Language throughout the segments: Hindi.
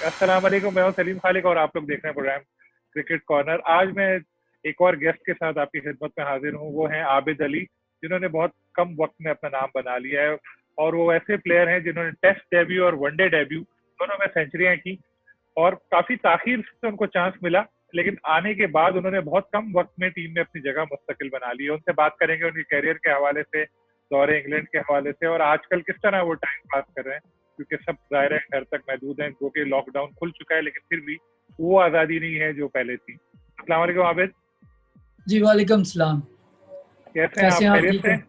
अस्सलाम वालेकुम, मैं हूं सलीम खालिक और आप लोग देख रहे हैं प्रोग्राम क्रिकेट कॉर्नर। आज मैं एक और गेस्ट के साथ आपकी खिदमत में हाजिर हूं। वो हैं आबिद अली, जिन्होंने बहुत कम वक्त में अपना नाम बना लिया है। और वो ऐसे प्लेयर हैं जिन्होंने टेस्ट डेब्यू और वनडे डेब्यू दोनों में सेंचुरियां की और काफी ताखीर से उनको चांस मिला, लेकिन आने के बाद उन्होंने बहुत कम वक्त में टीम में अपनी जगह मुस्तकिल बना ली है। उनसे बात करेंगे उनके करियर के हवाले से, दौरे इंग्लैंड के हवाले से और आजकल किस तरह वो टाइम पास कर रहे हैं, क्योंकि सब जाहिर है घर तक महदूद हैं, जो कि लॉकडाउन खुल चुका है, लेकिन फिर भी वो आज़ादी नहीं है जो पहले थी। अस्सलाम वालेकुम आबिद, जी वालेकुम सलाम। कैसे हैं कैसे आप? हैं आप? खैरियत ठीक से? हो?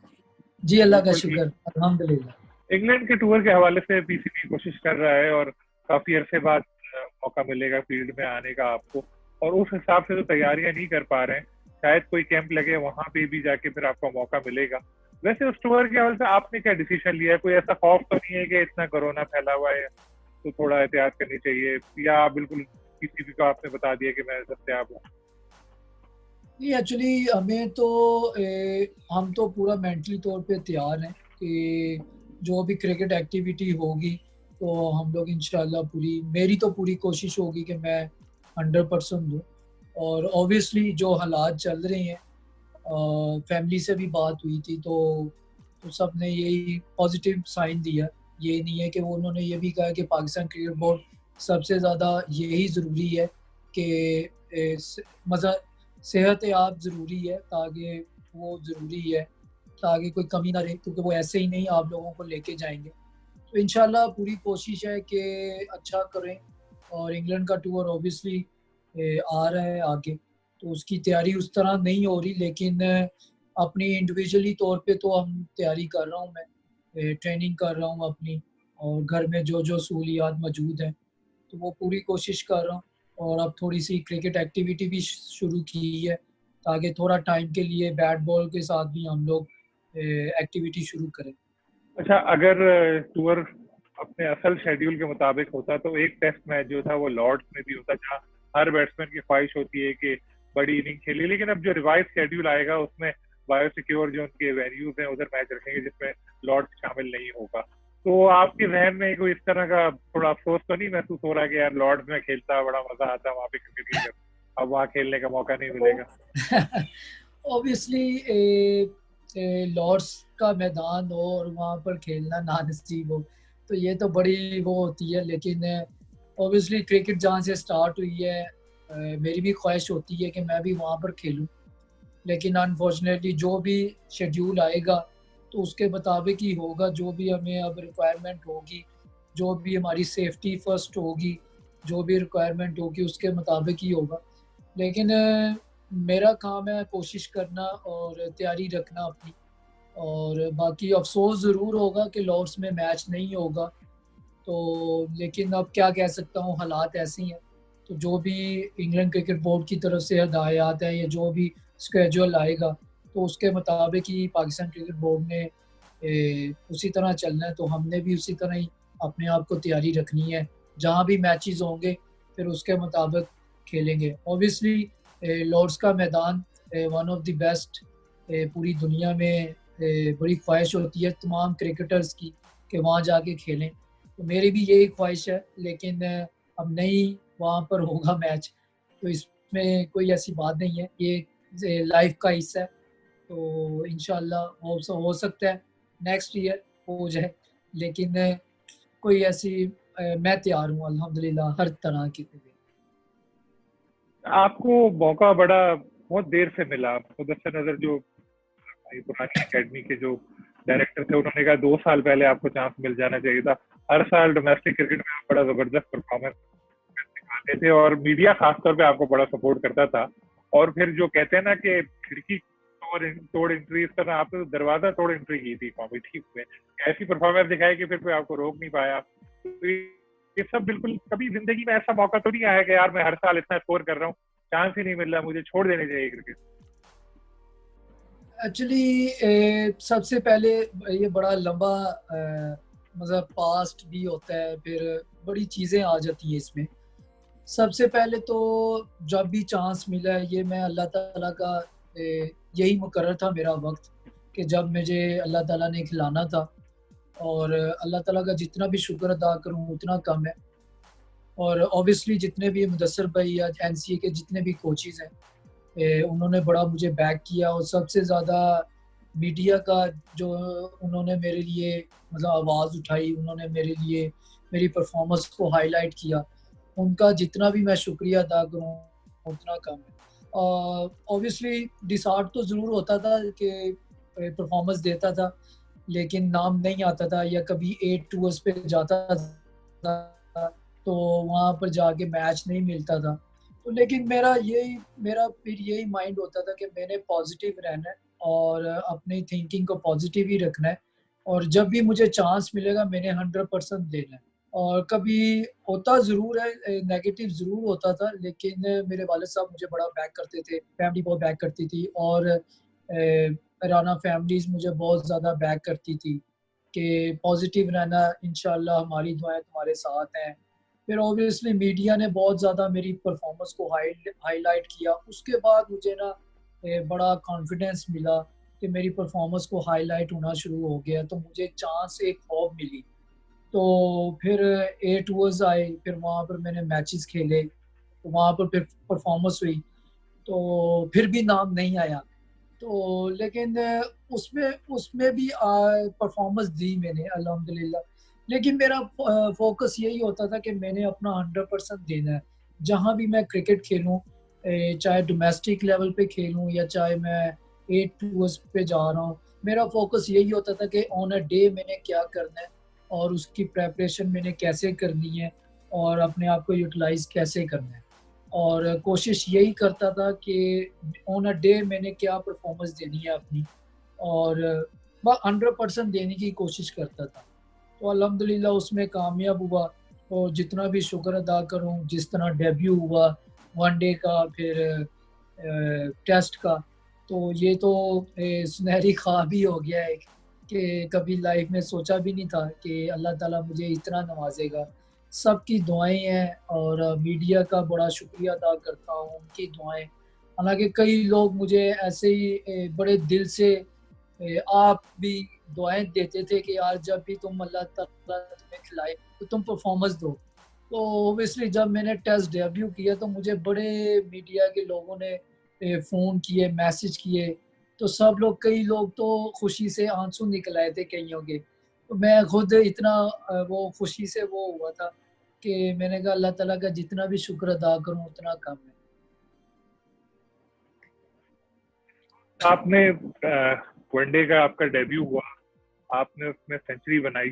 जी अल्लाह का बिल्कुल ठीक। शुक्र, अल्हम्दुलिल्लाह। इंग्लैंड के टूर के हवाले से पीसीबी कोशिश कर रहा है और काफी अरसे बाद मौका मिलेगा फील्ड में आने का आपको, और उस हिसाब से तो तैयारियां नहीं कर पा रहे हैं। शायद कोई कैंप लगे, वहां पे भी जाके फिर आपको मौका मिलेगा। वैसे उस टूर के हवाले से आपने क्या डिसीजन लिया है? कोई ऐसा खौफ तो नहीं है कि इतना कोरोना फैला हुआ है तो थोड़ा एहतियात करनी चाहिए, या आप बिल्कुल पीसीबी को आपने बता दिया कि मैं दस्तयाब हूँ? नहीं एक्चुअली हमें तो हम तो पूरा मेंटली तौर पे तैयार हैं कि जो भी क्रिकेट एक्टिविटी होगी तो हम लोग इंशाल्लाह मेरी तो पूरी कोशिश होगी कि मैं 100% दूँ। और ऑब्वियसली जो हालात चल रहे हैं, फैमिली से भी बात हुई थी तो सब ने यही पॉजिटिव साइन दिया। ये नहीं है कि वो उन्होंने ये भी कहा कि पाकिस्तान क्रिकेट बोर्ड सबसे ज़्यादा यही ज़रूरी है कि मज़ा सेहत याब ज़रूरी है, ताकि वो ज़रूरी है ताकि कोई कमी ना रहे, क्योंकि वो ऐसे ही नहीं आप लोगों को लेके जाएंगे। तो इंशाल्लाह पूरी कोशिश है कि अच्छा करें। और इंग्लैंड का टूर ऑब्वियसली आ रहा है आगे, तो उसकी तैयारी उस तरह नहीं हो रही, लेकिन अपनी इंडिविजुअली तौर पे तो हम तैयारी कर रहा हूँ मैं, ट्रेनिंग कर रहा हूँ अपनी, और घर में जो जो सहूलियात मौजूद हैं तो वो पूरी कोशिश कर रहा हूँ। और अब थोड़ी सी क्रिकेट एक्टिविटी भी शुरू की है, ताकि थोड़ा टाइम के लिए बैट बॉल के साथ भी हम लोग एक्टिविटी शुरू करें। अच्छा, अगर टूर अपने असल शेड्यूल के मुताबिक होता तो एक टेस्ट मैच जो था वो लॉर्ड्स में भी होता, जहाँ हर बैट्समैन की ख्वाहिश होती है कि बड़ी इनिंग खेले। लेकिन अब जो रिवाइज शेड्यूल आएगा उसमें बायो सिक्योर जो उनके वेन्यूज हैं उधर मैच रखेंगे, जिसमें लॉर्ड्स शामिल नहीं होगा। तो आपके जहन में कोई इस तरह का थोड़ा अफसोस तो नहीं महसूस हो रहा कि यार लॉर्ड्स में खेलता, बड़ा मजा आता वहां पे क्रिकेट खेलकर, अब वहां खेलने का मौका नहीं मिलेगा? ऑब्वियसली लॉर्ड्स का मैदान हो और वहाँ पर खेलना ना नसीब हो तो ये तो बड़ी वो होती है, लेकिन ऑब्वियसली क्रिकेट जहाँ से स्टार्ट हुई है, मेरी भी ख्वाहिश होती है कि मैं भी वहाँ पर खेलूँ। लेकिन अनफॉर्चुनेटली जो भी शेड्यूल आएगा तो उसके मुताबिक ही होगा। जो भी हमें अब रिक्वायरमेंट होगी, जो भी हमारी सेफ्टी फर्स्ट होगी, जो भी रिक्वायरमेंट होगी उसके मुताबिक ही होगा। लेकिन मेरा काम है कोशिश करना और तैयारी रखना अपनी। और बाकी अफ़सोस ज़रूर होगा कि लॉर्ड्स में मैच नहीं होगा, तो लेकिन अब क्या कह सकता हूँ, हालात ऐसे ही हैं। तो जो भी इंग्लैंड क्रिकेट बोर्ड की तरफ से हदायत है या जो भी स्केड्यूल आएगा तो उसके मुताबिक ही पाकिस्तान क्रिकेट बोर्ड ने उसी तरह चलना है। तो हमने भी उसी तरह ही अपने आप को तैयारी रखनी है। जहाँ भी मैचेस होंगे फिर उसके मुताबिक खेलेंगे। ऑब्वियसली लॉर्ड्स का मैदान वन ऑफ द बेस्ट पूरी दुनिया में, बड़ी ख्वाहिश होती है तमाम क्रिकेटर्स की कि वहाँ जाके खेलें। तो मेरी भी यही ख्वाहिश है, लेकिन अब नहीं वहाँ पर होगा मैच, तो इसमें कोई ऐसी बात नहीं है, ये लाइफ का हिस्सा है। तो इंशाल्लाह हो सकता है नेक्स्ट ईयर हो जाए, लेकिन कोई ऐसी मैं तैयार हूँ अल्हम्दुलिल्लाह हर तरह के लिए। आपको मौका बड़ा बहुत देर से मिला। मुदस्सिर नजर जो पुरानी एकेडमी के जो डायरेक्टर थे, उन्होंने कहा 2 साल पहले आपको चांस मिल जाना चाहिए था। हर साल डोमेस्टिक क्रिकेट में आप बड़ा जबरदस्त परफॉर्मेंस दिखाते थे और मीडिया खासतौर पे आपको बड़ा सपोर्ट करता था। और फिर जो कहते हैं ना कि खिड़की तोड़ एंट्री, इस तरह आपने तो दरवाजा तोड़ एंट्री की थी कॉमेडी में। ऐसी परफॉर्मेंस दिखाई कि फिर कोई आपको रोक नहीं पाया। तो ये सब बिल्कुल, कभी जिंदगी में ऐसा मौका तो नहीं आया कि यार मैं हर साल इतना स्कोर कर रहा हूँ, चांस ही नहीं मिल रहा, मुझे छोड़ देने चाहिए क्रिकेट? एक्चुअली सबसे पहले ये बड़ा लंबा मतलब पास्ट भी होता है, फिर बड़ी चीज़ें आ जाती हैं इसमें। सबसे पहले तो जब भी चांस मिला है, ये मैं अल्लाह ताला का यही मुकर्रर था मेरा वक्त कि जब मुझे अल्लाह ताला ने खिलाना था। और अल्लाह ताला का जितना भी शुक्र अदा करूँ उतना कम है। और ऑब्वियसली जितने भी मुदस्सर भाई या एनसीए के जितने भी कोचेज़ हैं, उन्होंने बड़ा मुझे बैक किया, और सबसे ज़्यादा मीडिया का जो उन्होंने मेरे लिए मतलब आवाज़ उठाई, उन्होंने मेरे लिए मेरी परफ़ॉर्मेंस को हाइलाइट किया, उनका जितना भी मैं शुक्रिया अदा करूँ उतना कम है। ऑब्वियसली डिसहार्ट तो ज़रूर होता था कि परफ़ॉर्मेंस देता था, लेकिन नाम नहीं आता था, या कभी 8 टूर्स पे जाता था, तो वहाँ पर जाके मैच नहीं मिलता था। तो लेकिन मेरा फिर यही माइंड होता था कि मैंने पॉज़िटिव रहना है और अपनी थिंकिंग को पॉज़िटिव ही रखना है, और जब भी मुझे चांस मिलेगा मैंने 100% देना है। और कभी होता ज़रूर है, नेगेटिव ज़रूर होता था, लेकिन मेरे वालिद साहब मुझे बड़ा बैक करते थे, फैमिली बहुत बैक करती थी, और राना फैमिलीज़ मुझे बहुत ज़्यादा बैक करती थी कि पॉज़िटिव रहना, इंशाअल्लाह हमारी दुआएँ तुम्हारे साथ हैं। फिर ऑब्वियसली मीडिया ने बहुत ज़्यादा मेरी परफ़ॉर्मेंस को हाइलाइट किया। उसके बाद मुझे ना बड़ा कॉन्फिडेंस मिला कि मेरी परफ़ॉर्मेंस को हाइलाइट होना शुरू हो गया, तो मुझे चांस एक और मिली। तो फिर 8 टूर्स आए, फिर वहाँ पर मैंने मैचेस खेले, तो वहाँ पर फिर परफ़ॉर्मेंस हुई, तो फिर भी नाम नहीं आया। तो लेकिन उसमें उसमें भी परफ़ॉर्मेंस दी मैंने अल्हम्दुलिल्लाह। लेकिन मेरा फ़ोकस यही होता था कि मैंने अपना 100% देना है। जहाँ भी मैं क्रिकेट खेलूँ, चाहे डोमेस्टिक लेवल पे खेलूँ या चाहे मैं 8 टूर्स पे जा रहा हूँ, मेरा फ़ोकस यही होता था कि ऑन अ डे मैंने क्या करना है और उसकी प्रिपरेशन मैंने कैसे करनी है और अपने आप को यूटिलाइज़ कैसे करना है। और कोशिश यही करता था कि ऑन अ डे मैंने क्या परफ़ॉर्मेंस देनी है अपनी, और मैं 100% देने की कोशिश करता था। तो अल्हम्दुलिल्लाह उसमें कामयाब हुआ, और जितना भी शुक्र अदा करूँ, जिस तरह डेब्यू हुआ वनडे का, फिर टेस्ट का, तो ये तो सुनहरी ख्वाब ही हो गया है कि कभी लाइफ़ में सोचा भी नहीं था कि अल्लाह ताला मुझे इतना नवाज़ेगा। सबकी दुआएँ हैं, और मीडिया का बड़ा शुक्रिया अदा करता हूँ, उनकी दुआएँ। हालाँकि कई लोग मुझे ऐसे ही बड़े दिल से आप भी दुआएँ देते थे कि यार जब भी तुम अल्लाह ताला तुम्हें खिलाए तो तुम परफ़ॉर्मेंस दो। तो ऑब्वियसली जब मैंने टेस्ट डेब्यू किया तो मुझे बड़े मीडिया के लोगों ने फ़ोन किए, मैसेज किए, तो सब लोग, कई लोग तो खुशी से आँसू निकल आए थे कइयों के। तो मैं खुद इतना वो खुशी से वो हुआ था कि मैंने कहा अल्लाह ताला का जितना भी शुक्र अदा करूँ उतना कम है। आपने वनडे का आपका डेब्यू हुआ, आपने उसमें सेंचुरी बनाई।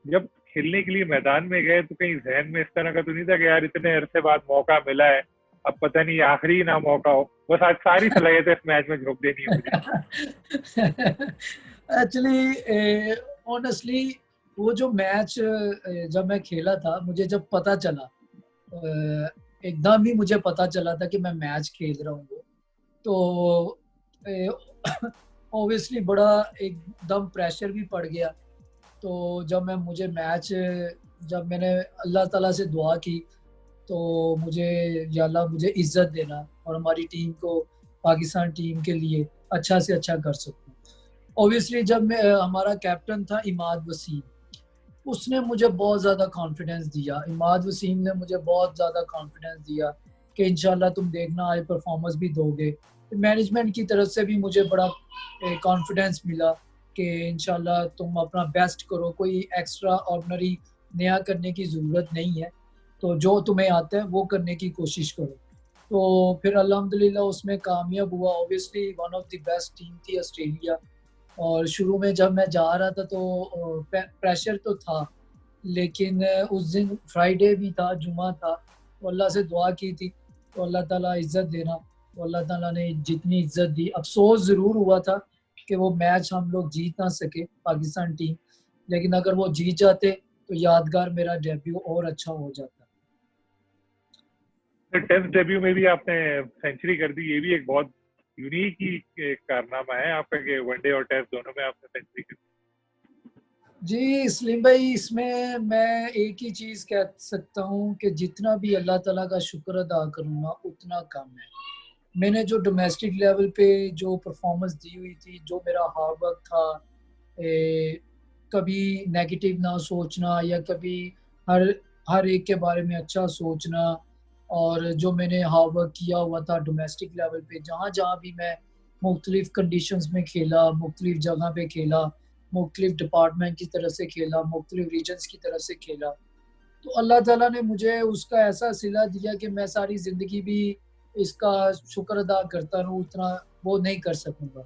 जब खेलने के लिए मैदान में गए तो कहीं ज़हन में इस तरह का तो नहीं था कि यार इतने अरसे बाद मौका मिला है, अब पता नहीं आखिरी ना मौका हो, बस आज सारी सलाहियतें इस मैच में झोंक देनी है मुझे। एक्चुअली ऑनेस्टली वो जो मैच जब मैं खेला था, मुझे जब पता चला, एकदम ही मुझे पता चला था कि मैं मैच खेल रहा हूँ वो। तो ऑब्वियसली बड़ा एकदम प्रेशर भी पड़ गया। तो जब मैं मुझे मैच जब मैंने अल्लाह ताला से दुआ की, तो मुझे, या अल्लाह मुझे इज़्ज़त देना और हमारी टीम को, पाकिस्तान टीम के लिए अच्छा से अच्छा कर सकूँ। ऑब्वियसली जब हमारा कैप्टन था इमाद वसीम, उसने मुझे बहुत ज़्यादा कॉन्फिडेंस दिया। इमाद वसीम ने मुझे बहुत ज़्यादा कॉन्फिडेंस दिया कि इंशाल्लाह तुम देखना आज परफ़ॉर्मेंस भी दोगे। मैनेजमेंट की तरफ से भी मुझे बड़ा कॉन्फिडेंस मिला कि इंशाल्लाह तुम अपना बेस्ट करो, कोई एक्स्ट्रा ऑर्डिनरी नया करने की ज़रूरत नहीं है। तो जो तुम्हें आता है वो करने की कोशिश करो। तो फिर अल्हम्दुलिल्लाह उसमें कामयाब हुआ। Obviously one of the best team थी ऑस्ट्रेलिया, और शुरू में जब मैं जा रहा था तो प्रेशर तो था, लेकिन उस दिन फ्राइडे भी था, जुमा था, तो अल्लाह से दुआ की थी, तो अल्लाह ताला इज़्ज़त देना, तो अल्लाह ताला ने जितनी इज़्ज़त दी, अफ़सोस ज़रूर हुआ था कि वो मैच हम लोग जीत ना सके, पाकिस्तान टीम, लेकिन अगर वो जीत जाते तो यादगार मेरा डेब्यू और अच्छा हो जाता। तो टेस्ट डेब्यू में भी आपने सेंचुरी कर दी, ये भी एक बहुत यूनिक ही एक कारनामा है आपका कि वनडे और टेस्ट दोनों में आपने सेंचुरी कर जी, सलीम भाई, इसमें मैं एक ही चीज़ कह सकता हूँ कि जितना भी अल्लाह ताला का शुक्र अदा करूँ ना, उतना कम है। मैंने जो डोमेस्टिक लेवल पे जो परफ़ॉर्मेंस दी हुई थी, जो मेरा हार्ड वर्क था, कभी नेगेटिव ना सोचना, या कभी हर हर एक के बारे में अच्छा सोचना, और जो मैंने हार्ड वर्क किया हुआ था डोमेस्टिक लेवल पे, जहाँ-जहाँ भी मैं मुख्तलिफ़ कंडीशंस में खेला, मुख्तलिफ़ जगह पे खेला, मुख्तलिफ़ डिपार्टमेंट की तरफ से खेला, मुख्तलिफ़ रीजन्स की तरफ से खेला, तो अल्लाह ताला ने मुझे उसका ऐसा सिला दिया कि मैं सारी ज़िंदगी भी इसका शुक्र अदा करता रहूँ, उतना वो नहीं कर सकूँगा।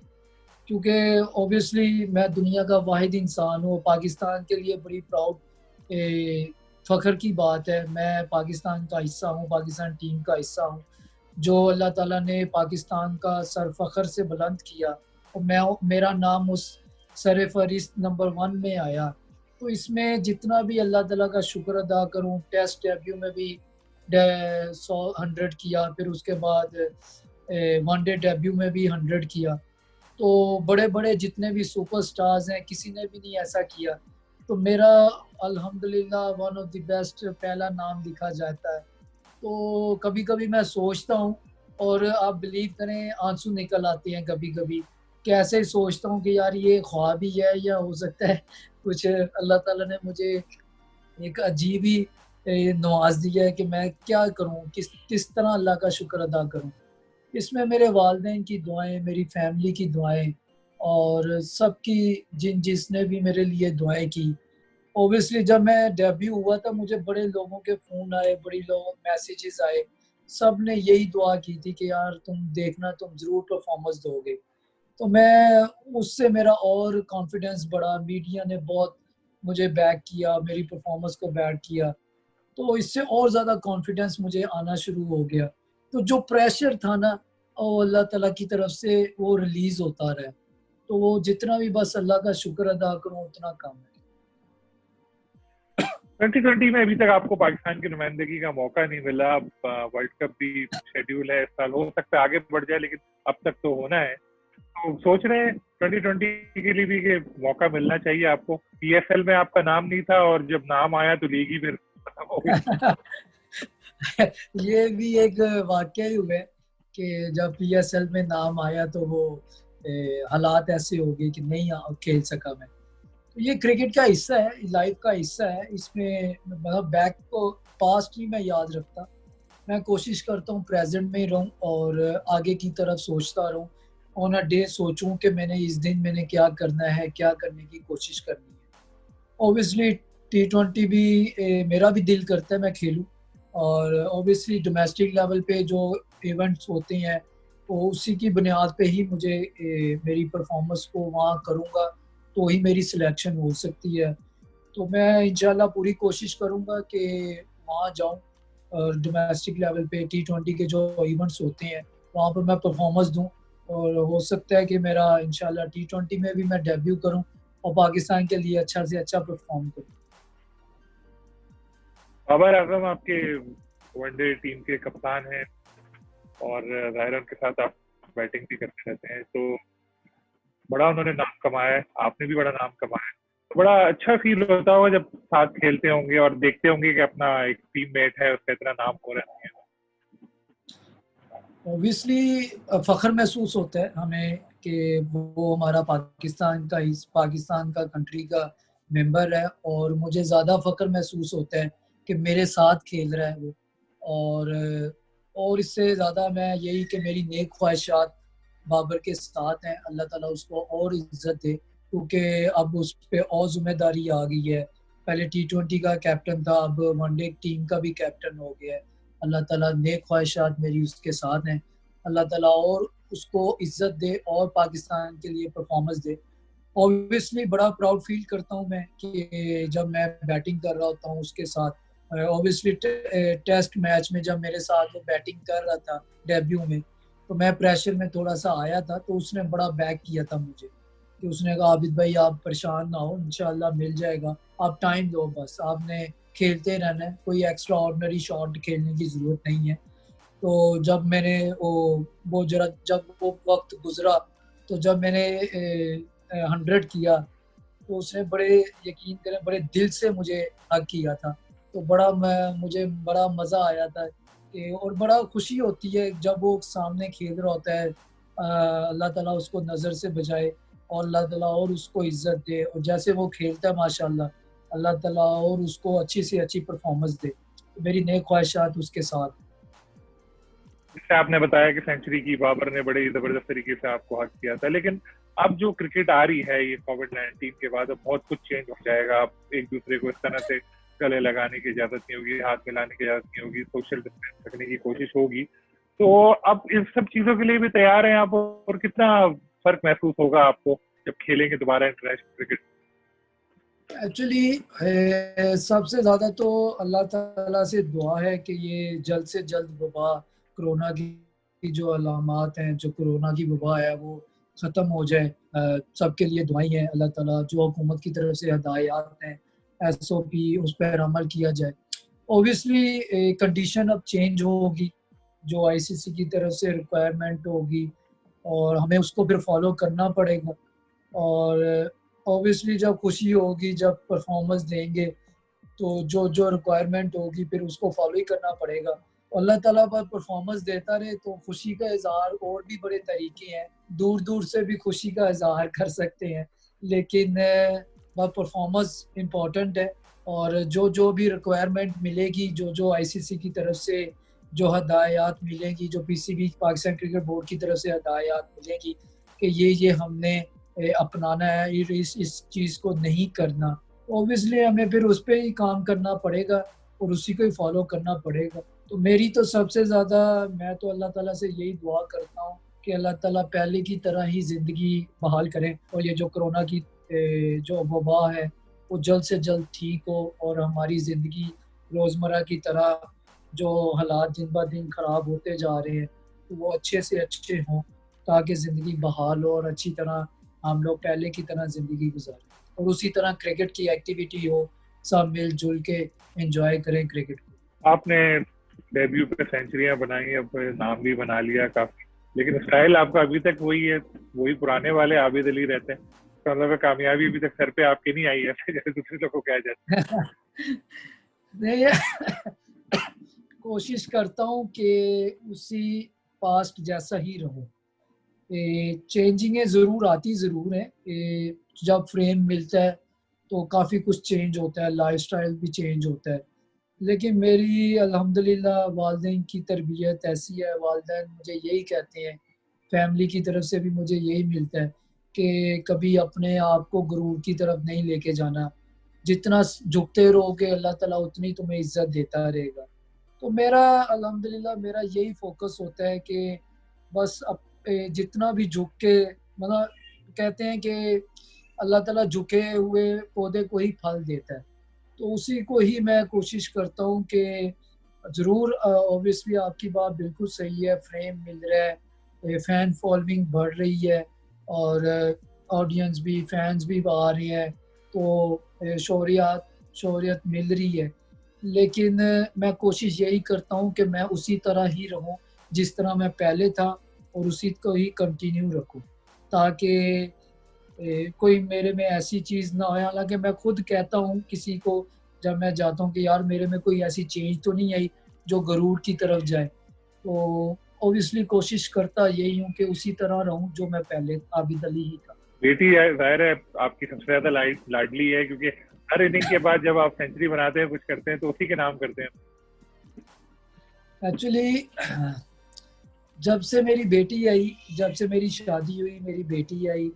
क्योंकि ऑब्वियसली मैं दुनिया का वाहिद इंसान हूँ, पाकिस्तान के लिए बड़ी प्राउड फ़ख्र की बात है। मैं पाकिस्तान का हिस्सा हूँ, पाकिस्तान टीम का हिस्सा हूँ, जो अल्लाह ताला ने पाकिस्तान का सर फ़ख्र से बुलंद किया और मेरा नाम उस सर-ए-फ़हरिस्त नंबर 1 में आया। तो इसमें जितना भी अल्लाह ताला का शुक्र अदा करूँ, टेस्ट डेब्यू में भी 100 किया, फिर उसके बाद वनडे डेब्यू में भी 100 किया। तो बड़े-बड़े जितने भी सुपरस्टार्स हैं, किसी ने भी नहीं ऐसा किया। तो मेरा अल्हम्दुलिल्लाह वन ऑफ द बेस्ट पहला नाम लिखा जाता है। तो कभी-कभी मैं सोचता हूँ, और आप बिलीव करें आँसू निकल आते हैं कभी-कभी, कि ऐसे ही सोचता हूँ कि यार ये ख्वाब ही है, या हो सकता है कुछ अल्लाह ताला ने मुझे एक अजीब ही नवाज़ दिया है कि मैं क्या करूँ? किस किस तरह अल्लाह का शुक्र अदा करूँ? इसमें मेरे वालिदैन की दुआएँ, मेरी फैमिली की दुआएँ, और सबकी जिसने भी मेरे लिए दुआएँ की। ऑब्वियसली जब मैं डेब्यू हुआ था, मुझे बड़े लोगों के फ़ोन आए, बड़ी लोगों मैसेजेस आए। सब ने यही दुआ की थी कि यार तुम देखना, तुम ज़रूर परफ़ॉर्मेंस दोगे। तो मैं उससे मेरा और कॉन्फिडेंस बढ़ा, मीडिया ने बहुत मुझे बैक किया, मेरी परफ़ॉर्मेंस को बैक किया। तो इससे और ज़्यादा कॉन्फिडेंस मुझे आना शुरू हो गया। तो जो प्रेशर था ना, वो अल्लाह ताला की तरफ से वो रिलीज़ होता रहा। तो वो जितना भी बस अल्लाह का शुक्र अदा करूँ उतना कम है। 2020 में अभी तक आपको पाकिस्तान की नुमाइंदगी का मौका नहीं मिला। अब वर्ल्ड कप भी शेड्यूल है इस साल, हो सकता है आगे बढ़ जाए, लेकिन अब तक तो होना है। तो सोच रहे हैं 2020 के लिए भी कि मौका मिलना चाहिए आपको। पीएसएल में आपका नाम नहीं था और जब नाम आया तो लीग ही फिर खत्म हो गई। ये भी एक वाक़या ही हुआ है कि जब पीएसएल में नाम आया तो वो हालात ऐसे हो गए कि नहीं खेल सका मैं। तो ये क्रिकेट का हिस्सा है, लाइफ़ का हिस्सा है। इसमें मतलब बैक को पास्ट ही मैं याद रखता। मैं कोशिश करता हूँ प्रेज़ेंट में ही रहूँ और आगे की तरफ सोचता रहूँ। ऑन अ डे सोचूँ कि मैंने इस दिन मैंने क्या करना है, क्या करने की कोशिश करनी है। ऑब्वियसली टी20 भी मेरा भी दिल करता है मैं खेलूँ, और ऑब्वियसली डोमेस्टिक लेवल पे जो इवेंट्स होते हैं, वो उसी की बुनियाद पे ही मुझे मेरी परफ़ॉर्मेंस को वहाँ करूँगा, तो ही मेरी सिलेक्शन हो सकती है। तो मैं इंशाल्लाह पूरी कोशिश करूँगा कि वहाँ जाऊँ और डोमेस्टिक लेवल पे टी20 के जो इवेंट्स होते हैं, वहाँ पर मैं परफ़ॉर्मेंस दूँ, और हो सकता है कि मेरा इंशाल्लाह टी20 में भी मैं डेब्यू करूँ और पाकिस्तान के लिए अच्छा से अच्छा परफ़ॉर्म करूँ। बाबर आजम आपके वनडे टीम के कप्तान हैं और ज़ाहिर है उनके साथ आप बैटिंग भी करते रहते हैं, तो बड़ा उन्होंने नाम कमाया है, आपने भी बड़ा नाम कमाया है। तो बड़ा अच्छा फील होता होगा जब साथ खेलते होंगे और देखते होंगे कि अपना एक टीममेट है, उसका इतना नाम हो रहा है। ऑब्वियसली फ़ख्र महसूस होता है हमें कि वो हमारा पाकिस्तान का कंट्री का मेंबर है, और मुझे ज़्यादा फ़ख्र महसूस होता है कि मेरे साथ खेल रहा है वो। और और इससे ज़्यादा मैं यही कि मेरी नेक ख्वाहिशात बाबर के साथ हैं, अल्लाह ताला उसको और इज़्ज़त दे, क्योंकि अब उस पे और ज़िम्मेदारी आ गई है। पहले टी20 का कैप्टन था, अब वनडे टीम का भी कैप्टन हो गया है। अल्लाह ताला नेक ख्वाहिशात मेरी उसके साथ हैं। अल्लाह ताला और उसको इज़्ज़त दे और पाकिस्तान के लिए परफ़ॉर्मेंस दे। ऑब्वियसली बड़ा प्राउड फ़ील करता हूँ मैं कि जब मैं बैटिंग कर रहा होता हूँ उसके साथ। ऑब्वियसली टेस्ट मैच में जब मेरे साथ वो बैटिंग कर रहा था डेब्यू में, तो मैं प्रेशर में थोड़ा-सा आया था, तो उसने बड़ा बैक किया था मुझे, कि उसने कहा, "आबिद भाई आप परेशान ना हो, इंशाल्लाह मिल जाएगा, आप टाइम दो बस, आपने खेलते रहना है, कोई एक्स्ट्रा ऑर्डिनरी शॉट खेलने की ज़रूरत नहीं है।" तो जब मैंने वो ज़रा जब वो वक़्त गुज़रा, तो जब मैंने 100 किया, तो उसने बड़े यकीन करें बड़े दिल से मुझे हग किया था। तो मुझे बड़ा मज़ा आया था कि, और बड़ा खुशी होती है जब वो सामने खेल रहा होता है। अल्लाह ताला उसको नज़र से बचाए और अल्लाह ताला और उसको इज़्ज़त दे, और जैसे वो खेलता है माशाअल्लाह, अल्लाह ताला और उसको अच्छी से अच्छी परफॉर्मेंस दे। मेरी नेक ख्वाहिशात उसके साथ। जैसे आपने बताया कि सेंचुरी की बाबर ने बड़े जबरदस्त तरीके से आपको हक किया था, लेकिन अब जो क्रिकेट आ रही है ये कोविड-19 के बाद, अब बहुत कुछ चेंज हो जाएगा। अब एक दूसरे को इस तरह से गले लगाने की इजाजत नहीं होगी, हाथ मिलाने की इजाजत नहीं होगी, सोशल डिस्टेंस रखने की कोशिश होगी। तो अब इन सब चीजों के लिए भी तैयार हैं आप, और कितना फर्क महसूस होगा आपको जब खेलेंगे दोबारा इंटरनेशनल क्रिकेट? एक्चुअली सबसे ज़्यादा तो अल्लाह ताला से दुआ है कि ये जल्द से जल्द वबा, कोरोना की जो अलामात हैं, जो कोरोना की वबा है वो ख़त्म हो जाए। सबके लिए दुआएं हैं, अल्लाह ताला जो हुकूमत की तरफ से हदायत हैं, एसओपी उस पर अमल किया जाए। ऑब्वियसली कंडीशन अब चेंज होगी, जो आईसीसी की तरफ से रिक्वायरमेंट होगी और हमें उसको फिर फॉलो करना पड़ेगा। और ऑब्वियसली जब खुशी होगी, जब परफॉर्मेंस देंगे, तो जो जो रिक्वायरमेंट होगी फिर उसको फॉलो ही करना पड़ेगा। अल्लाह ताला पर परफॉर्मेंस देता रहे तो खुशी का इज़हार और भी बड़े तरीके हैं, दूर दूर से भी खुशी का इज़हार कर सकते हैं, लेकिन बस परफॉर्मेंस इम्पॉर्टेंट है। और जो जो भी रिक्वायरमेंट मिलेगी, जो जो आईसीसी की तरफ से जो हदायत मिलेंगी, जो पीसीबी पाकिस्तान क्रिकेट बोर्ड की तरफ से हदायत मिलेगी कि ये हमने अपनाना है, इस चीज़ को नहीं करना, ऑब्वियसली हमें फिर उस पे ही काम करना पड़ेगा और उसी को ही फॉलो करना पड़ेगा। तो मेरी तो सबसे ज़्यादा, मैं तो अल्लाह ताला से यही दुआ करता हूँ कि अल्लाह ताला पहले की तरह ही ज़िंदगी बहाल करें और ये जो कोरोना की जो वबा है वो जल्द से जल्द ठीक हो और हमारी ज़िंदगी रोज़मर्रा की तरह, जो हालात दिन ब दिन ख़राब होते जा रहे हैं, तो वो अच्छे से अच्छे हों, ताकि ज़िंदगी बहाल हो और अच्छी तरह हम लोग पहले की तरह ज़िंदगी गुज़ारें और उसी तरह क्रिकेट की एक्टिविटी हो, सब मिल-जुल के एन्जॉय करें क्रिकेट को। आपने डेब्यू पे सेंचुरियां बनाई, अब नाम भी बना लिया काफी, लेकिन स्टाइल आपका अभी तक वही है, वही पुराने वाले आबिद अली रहते हैं। तो मतलब कामयाबी अभी तक सर पे आपके नहीं आई है जैसे दूसरे लोगों को कहा जाता नहीं कोशिश करता हूँ कि उसी पास्ट जैसा ही रहूँ। चेंजिंगें ज़रूर आती ज़रूर हैं। जब फ्रेम मिलता है तो काफ़ी कुछ चेंज होता है, लाइफ़स्टाइल भी चेंज होता है। लेकिन मेरी अल्हम्दुलिल्लाह वालिदैन की तरबियत ऐसी है, वालिदैन मुझे यही कहते हैं, फैमिली की तरफ से भी मुझे यही मिलता है कि कभी अपने आप को गुरूर की तरफ नहीं लेके जाना। जितना झुकते रहोगे अल्लाह ताला उतनी तुम्हें इज़्ज़त देता रहेगा। तो मेरा अल्हम्दुलिल्लाह मेरा यही फ़ोकस होता है कि बस जितना भी झुक के, मतलब कहते हैं कि अल्लाह ताला झुके हुए पौधे को ही फल देता है। तो उसी को ही मैं कोशिश करता हूँ कि ज़रूर ऑब्वियसली आपकी बात बिल्कुल सही है, फ्रेम मिल रहा है, फ़ैन फॉलोइंग बढ़ रही है और ऑडियंस भी, फैन्स भी आ रहे हैं, तो शोहरियत मिल रही है। लेकिन मैं कोशिश यही करता हूँ कि मैं उसी तरह ही रहूँ, जिस तरह मैं पहले था और उसी को ही कंटिन्यू रखूँ, ताकि कोई मेरे में ऐसी चीज़ ना आए। हालाँकि मैं खुद कहता हूँ किसी को जब मैं जाता हूँ कि यार मेरे में कोई ऐसी चेंज तो नहीं आई जो गरूर की तरफ जाए। तो ऑब्वियसली कोशिश करता यही हूँ कि उसी तरह रहूँ जो मैं पहले आबिद अली ही था। बेटी जाहिर है आपकी सबसे ज्यादा लाडली है, क्योंकि हर इनिंग के बाद जब आप सेंचुरी बनाते हैं, कुछ करते हैं, तो उसी के नाम करते हैं। एक्चुअली जब से मेरी बेटी आई, जब से मेरी शादी हुई, मेरी बेटी आई,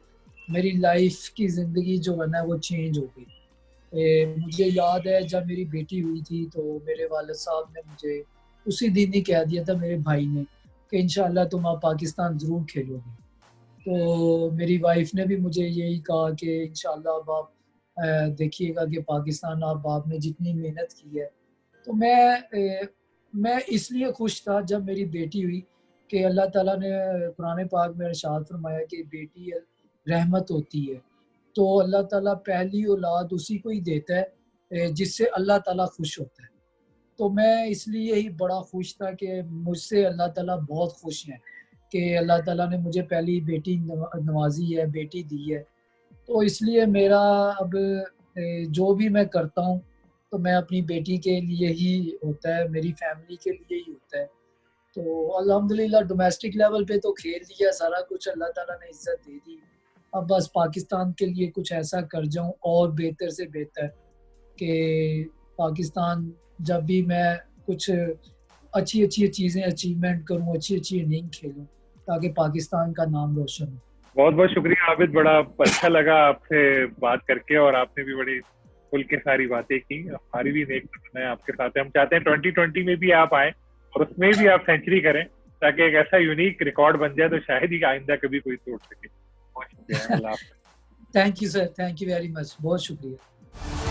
मेरी लाइफ की ज़िंदगी जो है ना वो चेंज हो गई। मुझे याद है जब मेरी बेटी हुई थी तो मेरे वालिद साहब ने मुझे उसी दिन ही कह दिया था, मेरे भाई ने, कि इंशाल्लाह तुम अब पाकिस्तान ज़रूर खेलोगे। तो मेरी वाइफ ने भी मुझे यही कहा कि इंशाल्लाह अब आप देखिएगा कि पाकिस्तान, अब आपने जितनी मेहनत की है। तो मैं इसलिए खुश था जब मेरी बेटी हुई कि अल्लाह ताला ने कुरान पाक में इरशाद फरमाया कि बेटी रहमत होती है। तो अल्लाह ताला पहली औलाद उसी को ही देता है जिससे अल्लाह ताला खुश होता है। तो मैं इसलिए ही बड़ा खुश था कि मुझसे अल्लाह ताला बहुत खुश हैं कि अल्लाह ताला ने मुझे पहली बेटी नवाज़ी है, बेटी दी है। तो इसलिए मेरा अब जो भी मैं करता हूँ, तो मैं अपनी बेटी के लिए ही होता है, मेरी फैमिली के लिए ही होता है। तो अल्हम्दुलिल्लाह डोमेस्टिक लेवल पे तो खेल लिया, सारा कुछ अल्लाह ताला ने इज़्ज़त दे दी। अब बस पाकिस्तान के लिए कुछ ऐसा कर जाऊँ और बेहतर से बेहतर कि पाकिस्तान जब भी मैं कुछ अच्छी अच्छी चीज़ें अचीवमेंट करूँ, अच्छी अच्छी इनिंग खेलूँ, ताकि पाकिस्तान का नाम रोशन हो। बहुत बहुत शुक्रिया आबिद, बड़ा अच्छा लगा आपसे बात करके, और आपने भी बड़ी खुल के सारी बातें की। हमारी भी नेक है आपके साथ है। हम चाहते हैं 2020 में भी आप आए और उसमें भी आप सेंचुरी करें, ताकि एक ऐसा यूनिक रिकॉर्ड बन जाए तो शायद ही आइंदा कभी कोई तोड़ सके। बहुत शुक्रिया। अल्लाह हाफ़िज़। Thank you sir, thank you very much, बहुत शुक्रिया।